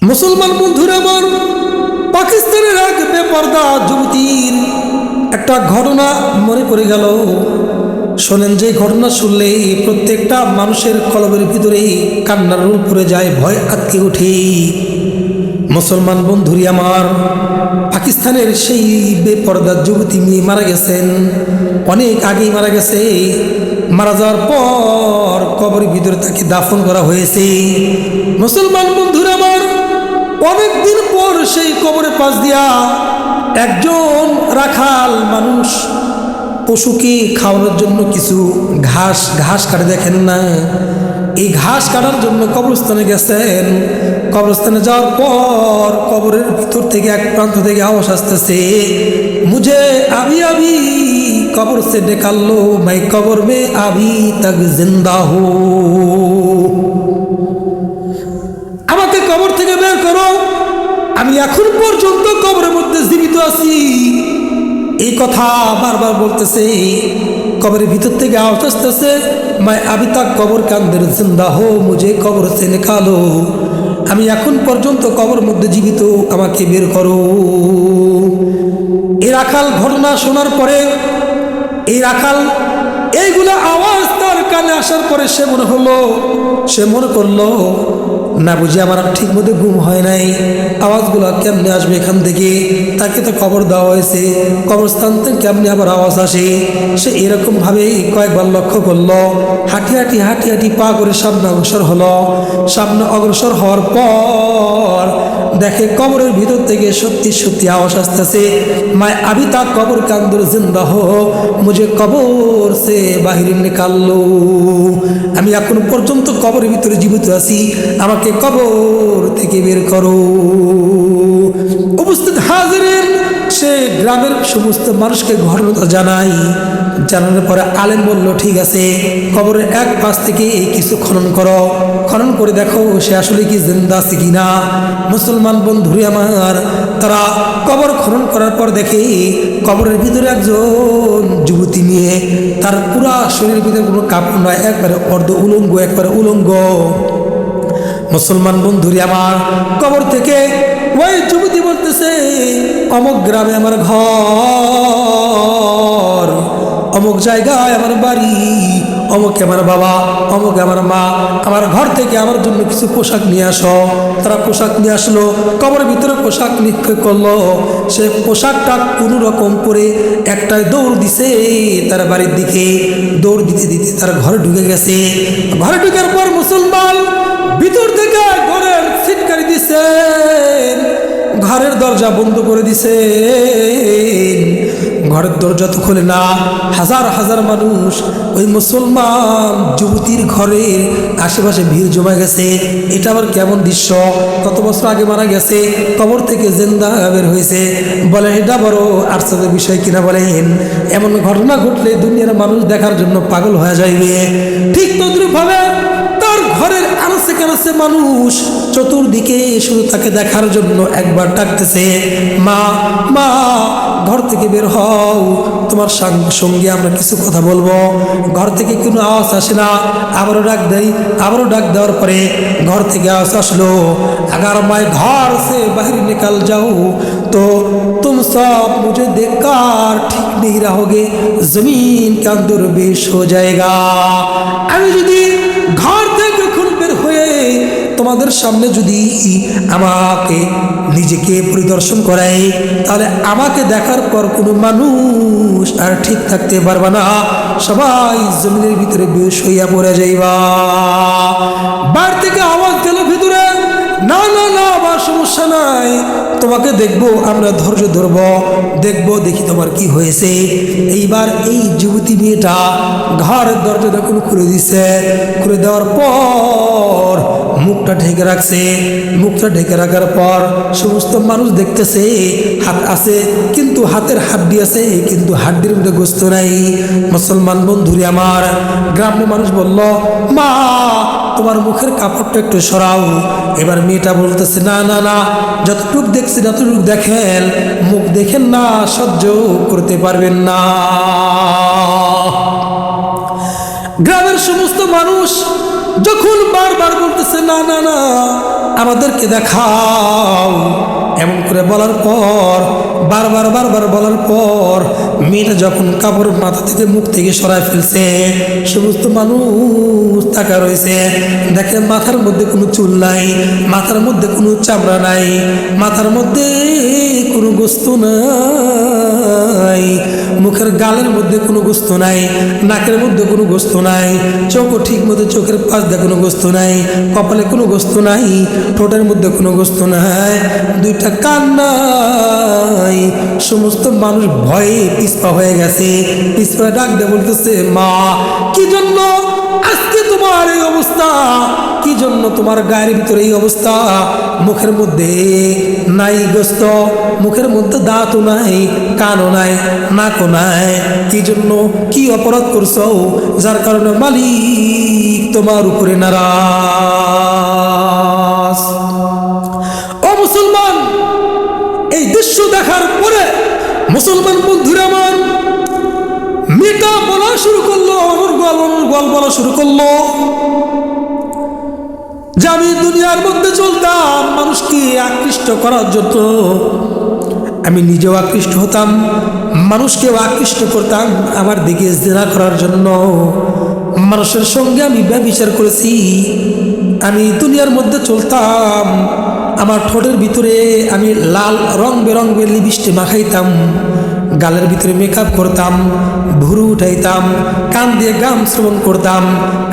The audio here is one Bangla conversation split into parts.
মুসলমান বন্ধুরা আমার, পাকিস্তানের এক বেপরদা যুবতীর একটা ঘটনা মনে পড়ে গেল। শোনেন, যে ঘটনা শুনলে প্রত্যেকটা মানুষের কলবের ভিতরে কান্নার রোল পড়ে যায়, ভয় আটকে ওঠে। মুসলমান বন্ধুরি আমার, পাকিস্তানের সেই বেপরদা যুবতী মেয়ে মারা গেছেন, অনেক আগেই মারা গেছে। মারা যাওয়ার পর কবরের ভিতরে তাকে দাফন করা হয়েছে। মুসলমান বন্ধুরা আমার, অনেকদিন পর সেই কবরের পাশ দিয়া একজন রাখাল মানুষ পশুকে খাওয়ানোর জন্য কিছু ঘাস কাটে, দেখেন না, এই ঘাস কাটার জন্য কবরস্থানে গেছেন। কবরস্থানে যাওয়ার পর কবরের ভিতর থেকে এক প্রান্ত থেকে আওয়াজ আসতেছে, মুঝে আবি আবি কবর সে নিকাল লো, मैं कब्र में अभी तक जिंदा हूँ। আমাকে কবর থেকে বের করো, আমি এখন পর্যন্ত কবরের মধ্যে জীবিত আছি। এই কথা বারবার বলতেছে। কবরের ভিতর থেকে আওয়াজ আসতেছে, मैं अभी तक कब्र के अंदर जिंदा हूँ, मुझे कब्र से निकालो। আমি এখন পর্যন্ত কবরের মধ্যে জীবিত, আমাকে বের করো। এই রাখাল ঘটনা শোনার পরে, এই রাখাল এইগুলা আওয়াজ তার কানে আসার পরে সে মনে করলো, না বুঝি আমার ঠিক মতো ঘুম হয় নাই, আওয়াজগুলো কেমনে আসবে এখান থেকে? তাকে তো কবর দেওয়া হয়েছে, কবরস্থান থেকে কেমনে আবার আওয়াজ আসে? সে এরকমভাবে কয়েকবার লক্ষ্য করলো। হাঁটি হাঁটি পা করে সামনে অগ্রসর হলো। সামনে অগ্রসর হওয়ার পর দেখে কবরের ভিতর থেকে সত্যি সত্যি আওয়াজ আসতেছে, मैं अभी तक कब्र के अंदर जिंदा हो, मुझे कब्र से बाहर निकाल लो। আমি এখন পর্যন্ত কবরের ভিতরে জীবিত আছি, আমাকে কবর থেকে বের করো। উপস্থিত হাজিরিন, সে গ্রামের সমস্ত মানুষকে ঘটনা জানানোর পরে আলেম বলল, ঠিক আছে, কবরের এক পাশ থেকে কিছু খনন করে দেখো সে আসলে কি জিন্দা আছে কিনা। মুসলমান বন্ধুরা আমার, তারা কবর খনন করার পর দেখে কবরের ভিতরে একজন যুবতী নিয়ে, তার পুরা শরীরের ভিতরে কোনো কাপড় নয়, একবারে একবারে উলঙ্গ। মুসলমান বন্ধুরা আমার, কবর থেকে ওই যুবতী বলতেছে, অমুক গ্রামে আমার ঘর, অমুক জায়গায় আমার বাড়ি, অমুকে আমার বাবা, অমুকে আমার মা, আমার ঘর থেকে আমার জন্য কিছু পোশাক নিয়ে আসো। তারা পোশাক নিয়ে আসলো, কবরের ভিতরে পোশাক নিক্ষেপ করলো। সে পোশাকটা কোনো রকম পরে একটাই দৌড় দিছে তার বাড়ির দিকে। দৌড় দিতে দিতে তার ঘরে ঢুকে গেছে। ঘরে ঢুকার পর মুসলমান ভিতর থেকে ঘরের ছিটকারি দিছে, ঘরের দরজা বন্ধ করে দিছে। ঘরের দরজা তো খোলে না। হাজার হাজার মানুষ ওই মুসলমান যুবতীর ঘরের আশেপাশে ভিড় জমা গেছে। এটা আবার কেমন দৃশ্য! কত বছর আগে মারা গেছে, কবর থেকে জিন্দা বের হয়েছে, বলেন এটা বড় আশ্চর্যের বিষয় কিনা বলেন? এমন ঘটনা ঘটলে দুনিয়ার মানুষ দেখার জন্য পাগল হয়ে যাইবে। ঠিক তদ্রূপভাবে তার ঘরের আনাচে কানাচে মানুষ চতুর্দিকে শুধু তাকে দেখার জন্য একবার ডাকতেছে, মা মা, ঘর থেকে বের হও, তোমার সঙ্গে আমরা কিছু কথা বলবো। ঘর থেকে কোনো আওয়াজ আসে না। আবারও ডাক দেওয়ার পরে ঘর থেকে আওয়াজ আসলো, अगर मैं घर से बाहर निकल जाऊं तो तुम सब मुझे देखकर ठीक नहीं रहोगे, जमीन के अंदर बेश हो जाएगा। আমি যদি ঘর থেকে খুন বের হয়ে তোমাদের সামনে যদি আমাকে নিজেকে পরিদর্শন করাই, তাহলে আমাকে দেখার পর কোনো মানুষ আর ঠিক থাকতে পারবে না, সবাই জমিনের ভিতরে বেশ হইয়া পড়ে যাইবা। বাইরে থেকে আওয়াজ গেল ভিতরে, না না না, আমার সমস্যা নাই, তোমাকে দেখবো, আমরা ধৈর্য ধরবো, দেখি তোমার কি হয়েছে। এইবার এই যুবতী মেয়েটা ঘরের দরজা যখন খুলে দিছে, খুলে দেওয়ার পর মুখটা ঢেকে রাখছে। মুখটা ঢেকে রাখার পর সমস্ত মানুষ দেখতেছে, হাত আছে কিন্তু হাতের হাড্ডি আছে, কিন্তু হাড্ডির মধ্যে গোস্ত নাই। মুসলমান বন্ধুরে আমার, গ্রাম্য মানুষ বলল, মা তোমার মুখের কাপড়টা একটু সরাও। এবার মেয়েটা বলতেছে, না না না, যতটুক দেখছি ততটুক দেখেন, মুখ দেখেন না, সহ্য করতে পারবেন না। গ্রামের সমস্ত মানুষ যখন বারবার বলতেছে না না না আমাদেরকে দেখাও, এমন করে বলার পর বারবার বারবার বলার পর মেয়েটা যখন কাপড় মাথা থেকে মুখ থেকে সরায় ফেলছে, সমস্ত মানুষ তাকা রয়েছে। দেখে মাথার মধ্যে কোনো চুল নাই, মাথার মধ্যে কোনো চামড়া নাই, মাথার মধ্যে কোনো গোস্ত নাই, মুখের গালের মধ্যে কোনো গোস্ত নাই, নাকের মধ্যে কোনো গোস্ত নাই, চোখও ঠিক মতো চোখের পাশ দিয়ে কোনো গোস্ত নাই, কপালে কোনো গোস্ত নাই, ঠোঁটের মধ্যে কোনো গোস্ত নাই, দুইটা কান নাই। সমস্ত মানুষ ভয়ে পিছপা হয়ে গেছে। পিছপা ডাক দিয়ে বলতেছে, মা কি জন্য আজকে তোমার এই অবস্থা? কি জন্য তোমার গায়ের ভিতরে এই অবস্থা? মুখের মধ্যে নাই গোস্ত, মুখের মধ্যে দাঁতও নাই, কানও নাই, নাকও নাই। কি জন্য? কি অপরাধ করছো যার কারণে মালিক তোমার উপরে নারাজ? ও মুসলমান, এই দৃশ্য দেখার পরে মুসলমান বন্ধুরা আমার মেয়েটা বলা শুরু করলো, অনুর্গল বলা শুরু করলো যে আমি দুনিয়ার মধ্যে চলতাম মানুষকে আকৃষ্ট করার জন্য, আমি নিজেও আকৃষ্ট হতাম, মানুষকেও আকৃষ্ট করতাম আমার দিকে জিনা করার জন্য। মানুষের সঙ্গে আমি ব্যভিচার করেছি। আমি দুনিয়ার মধ্যে চলতাম, আমার ঠোঁটের ভিতরে আমি লাল রং বেরঙের লিপস্টিক মাখাইতাম, গালের ভিতরে মেকআপ করতাম, ভুরু উঠাইতাম, কান দিয়ে গান শ্রবণ করতাম,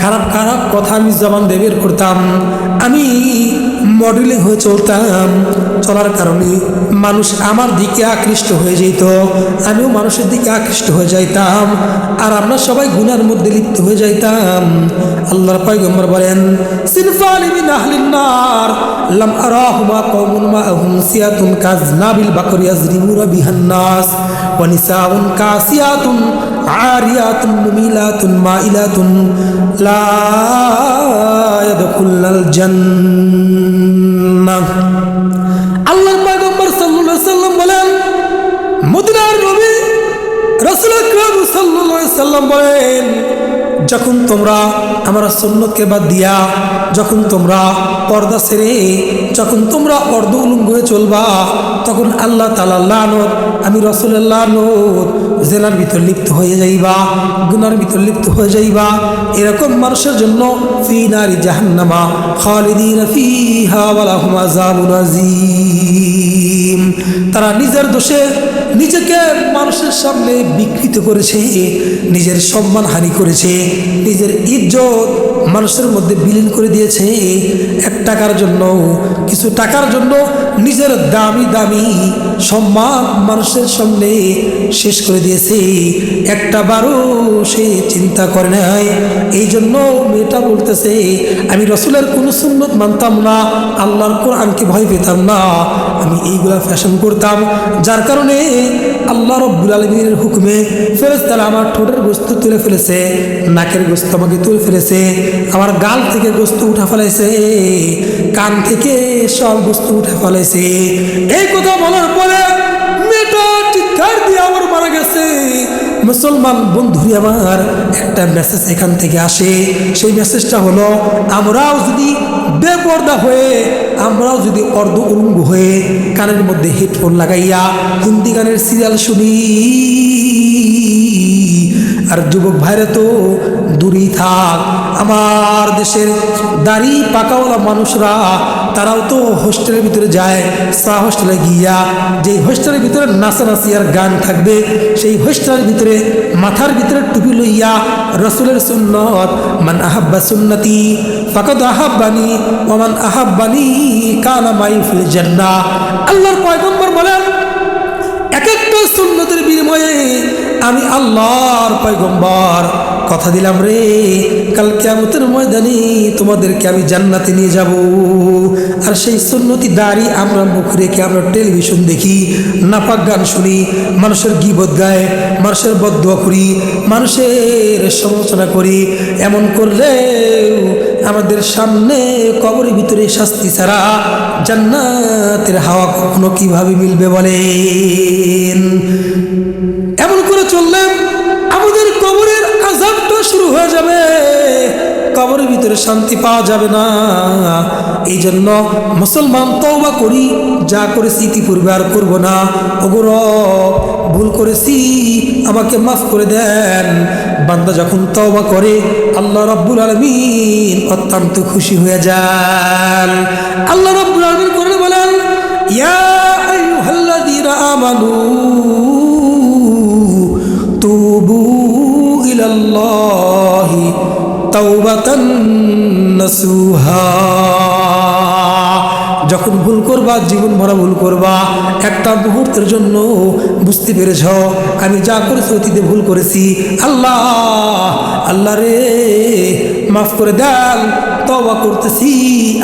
খারাপ খারাপ কথা আমি জবান দিয়ে বের করতাম, আমি মডেলিং হয়ে চলতাম। চলার কারণে মানুষ আমার দিকে আকৃষ্ট হয়ে যেত, আমিও মানুষের দিকে আকৃষ্ট হয়ে যাইতাম, আর আমরা সবাই গুনার মধ্যে লিপ্ত হয়ে যাইতাম। আল্লাহর পয়গম্বর বলেন, সিনফানি মিন আহলিন নার লাম আরাহুমা কওমুন মাআহুম সিয়াতুন কাযনাবিল বাকরি ইয়াজরিমুনা বিহান নাস ওয়া নিসাউন কাসিয়াতুন আরিয়াতুন মুমিলাতুন মাইলাতুন লা ইয়াদখুলুল জান্নাহ। আল্লাহর পয়গম্বর সাল্লাল্লাহু আলাইহি সাল্লাম বলেন, মদিনার নবী রাসূল আকরাম সাল্লাল্লাহু আলাইহি সাল্লাম বলেন, যখন তোমরা আমার সুন্নতকে বাদ দিয়া, যখন তোমরা পর্দা ছেড়ে, যখন তোমরা অর্ধ উলঙ্গ হয়ে চলবা, তখন আল্লাহ তাআলার লানত, আমি রাসূলের লানত, জেনার ভিতর লিপ্ত হয়ে যাইবা, গুনার ভিতর লিপ্ত হয়ে যাইবা। এরকম মানুষের জন্য ফি নারি জাহান্নামা খালিদিনা ফিহা ওয়া লাহুম আযাবুন আযীম। তারা নিজের দোষে নিজেকে মানুষের সামনে বিকৃত করেছে, নিজের সম্মান হানি করেছে, নিজের ইজ্জত মানুষের মধ্যে বিলীন করে দিয়েছে। এক টাকার জন্য, কিছু টাকার জন্য নিজের দামি দামি সম্মান মানুষের সামনে শেষ করে দিয়েছে। একটা বারও সে চিন্তা করে নাই। এই জন্য মেয়েটা বলতেছে, আমি রাসূলের কোনো সুন্নত মানতাম না, আল্লাহর কোরআনকে ভয় পেতাম না, আমি এইগুলা ফ্যাশন করতাম, যার কারণে আল্লাহ রাব্বুল আলামিনের হুকুমে ফেরেশতারা আমার ঠোঁটের গোস্ত তুলে ফেলেছে, নাকের গোস্ত আমাকে তুলে ফেলেছে, আমার গাল থেকে গোস্ত উঠা ফেলেছে, কান থেকে সব গোস্ত উঠে ফেলেছে। এই কথা বলার পরে মেয়েটা চিৎকার দিয়ে আমার মারা গেছে। মুসলমান বন্ধুরি আমার, একটা মেসেজ এখান থেকে আসে। সেই মেসেজটা হলো, আমরাও যদি বেপর্দা হয়ে, আমরাও যদি অর্ধ উলঙ্গ হয়ে কানের মধ্যে হেডফোন লাগাইয়া হিন্দি গানের সিরিয়াল শুনি, আর যুবক ভাইরা তো দূরেই থাক, আমার দেশের দাড়ি পাকাওয়ালা মানুষরা তারাও তো হোস্টেলের ভিতরে যায়। সা হোস্টেলে গিয়া যেই হোস্টেলের ভিতরে নাচানাচি আর গান থাকবে, সেই হোস্টেলের ভিতরে মাথার ভিতরে টুপি লইয়া রাসূলের সুন্নত, মান আহাব্বা সুন্নতি ফাকাদ আহাব্বানি ওয়া মান আহাব্বানি কানা মাই ফিল জান্নাহ। আল্লাহর পয়গম্বর বলেন, এক একটা সুন্নতের বিনিময়ে আমি আল্লাহর পয়গম্বর কথা দিলাম রে, কাল কিয়ামতের ময়দানে তোমাদেরকে আমি জান্নাতে নিয়ে যাব। আর সেই সুন্নতি দাড়ি আমরা মুখ রেখে আমরা টেলিভিশন দেখি, নাপাক গান শুনি, মানুষের গীবত গায়, মানুষের বদদুয়া করি, মানুষের সমালোচনা করি। এমন করলে আমাদের সামনে কবরের ভিতরে শাস্তি ছাড়া জান্নাতের হাওয়া কখনো কিভাবে মিলবে বলেন? এমন করে চললে আমাদের কবরের আযাবটা শুরু হয়ে যাবে। কবরের ভিতরে শান্তি পাওয়া যাবে না। এই জন্য মুসলমান তওবা করি, যা করেছি ইতিপূর্বে আর করব না। ওগো রব, ভুল করেছি, আমাকে মাফ করে দেন। বান্দা যখন তওবা করে আল্লাহ রাব্বুল আলামিন অত্যন্ত খুশি হয়ে যান। আল্লাহ রাব্বুল আলামিন করে বলেন, ইয়া আইয়ুহাল্লাযীনা আমানু তুবু ইলাল্লাহি তাওবাতান নাসুহা। যখন ভুল করবা, জীবন ভরা ভুল করবা, একটা মুহূর্তের জন্য বুঝতে পেরেছ আমি যা করেছি অতীতে ভুল করেছি, আল্লাহ আল্লাহ রে মাফ করে দেন, তওবা করতেছি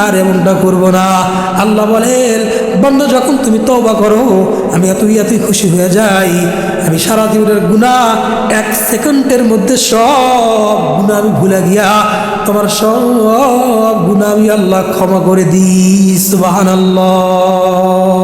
আর এমনটা করব না। আল্লাহ বলেন, বান্দা যখন তুমি তওবা করো আমি এতই খুশি হয়ে যাই। আমি সারা জীবনের গুনাহ 1 সেকেন্ডের মধ্যে সব গুনাহ আমি ভুলে গিয়া তোমার সব গুনাহ আমি আল্লাহ ক্ষমা করে দিই। সুবহানাল্লাহ।